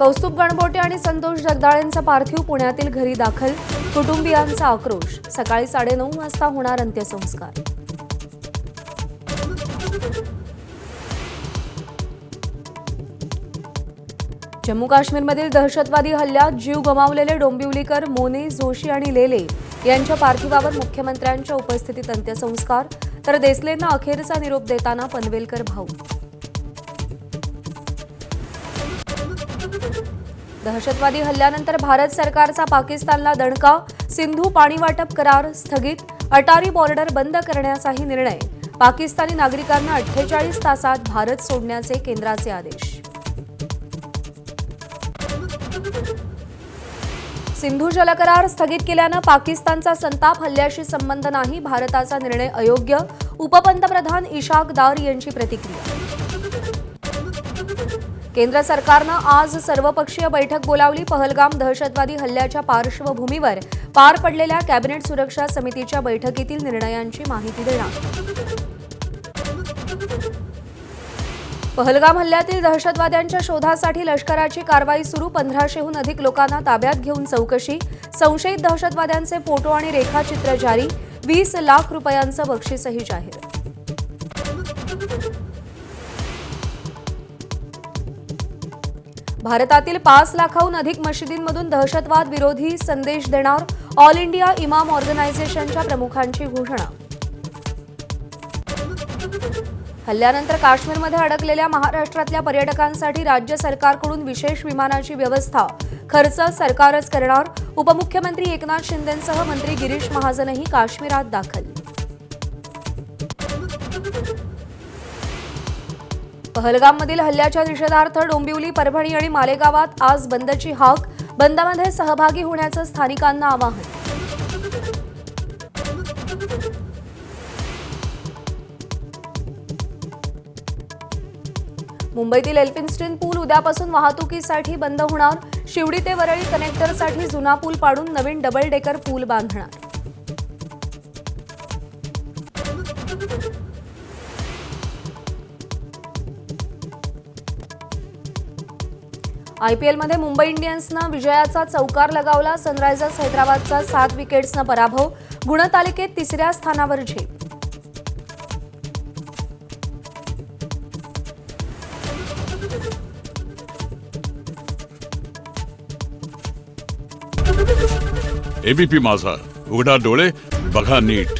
कौस्तुभ गणबोटे आणि संतोष जगदाळेंचा पार्थिव पुण्यातील घरी दाखल, कुटुंबियांचा आक्रोश। सकाळी 9:30 वाजता होणार अंत्यसंस्कार। जम्मू काश्मीरमधील दहशतवादी हल्ल्यात जीव गमावलेले डोंबिवलीकर मोने, जोशी आणि लेले यांच्या पार्थिवावर मुख्यमंत्र्यांच्या उपस्थितीत अंत्यसंस्कार, तर देसलेंना अखेरचा निरोप देताना पनवेलकर भाऊ। दहशतवादी हल्ल्यानंतर भारत सरकारचा पाकिस्तानला दणका, सिंधू पाणीवाटप करार स्थगित, अटारी बॉर्डर बंद करण्याचाही निर्णय, पाकिस्तानी नागरिकांना 48 तासात भारत सोडण्याचे केंद्राचे आदेश। सिंधू जलकरार स्थगित केल्यानं पाकिस्तानचा संताप, हल्ल्याशी संबंध नाही, भारताचा निर्णय अयोग्य, उपपंतप्रधान इशाक दार यांची प्रतिक्रिया। केंद्र सरकारनं आज सर्वपक्षीय बैठक बोलावली, पहलगाम दहशतवादी हल्ल्याच्या पार्श्वभूमीवर पार पडलेल्या कॅबिनेट सुरक्षा समितीच्या बैठकीतील निर्णयांची माहिती देणार। पहलगाम हल्ल्यातील दहशतवाद्यांच्या शोधासाठी लष्कराची कारवाई सुरू, 1500हून अधिक लोकांना ताब्यात घेऊन चौकशी, संशयित दहशतवाद्यांचे फोटो आणि रेखाचित्र जारी, 20 लाख रुपयांचं बक्षीसही जाहीर। भारतातील 5 लाखाहून अधिक मशिदींमधून दहशतवाद विरोधी संदेश देणार, ऑल इंडिया इमाम ऑर्गनायझेशनच्या प्रमुखांची घोषणा। हल्ल्यानंतर काश्मीरमध्ये अडकलेल्या महाराष्ट्रातल्या पर्यटकांसाठी राज्य सरकारकडून विशेष विमानाची व्यवस्था, खर्च सरकारच करणार, उपमुख्यमंत्री एकनाथ शिंदेंसह मंत्री गिरीश महाजनही काश्मीरात दाखल। पहलगाममधील हल्ल्याच्या निषेधार्थ डोंबिवली, परभणी आणि मालेगावात आज बंदची हाक, बंदमध्ये सहभागी होण्याचं स्थानिकांना आवाहन। मुंबईतील एल्फिन्स्टन पूल उद्यापासून वाहतुकीसाठी बंद होणार, शिवडी ते वरळी कनेक्टरसाठी जुना पूल पाडून नवीन डबल डेकर पूल बांधणार। आयपीएलमध्ये मुंबई इंडियन्सनं विजयाचा चौकार लगावला, सनरायझर्स हैदराबादचा 7 विकेट्सनं पराभव, गुणतालिकेत 3ऱ्या स्थानावर झेप। एबीपी माझा, उघडा डोळे बघा नीट।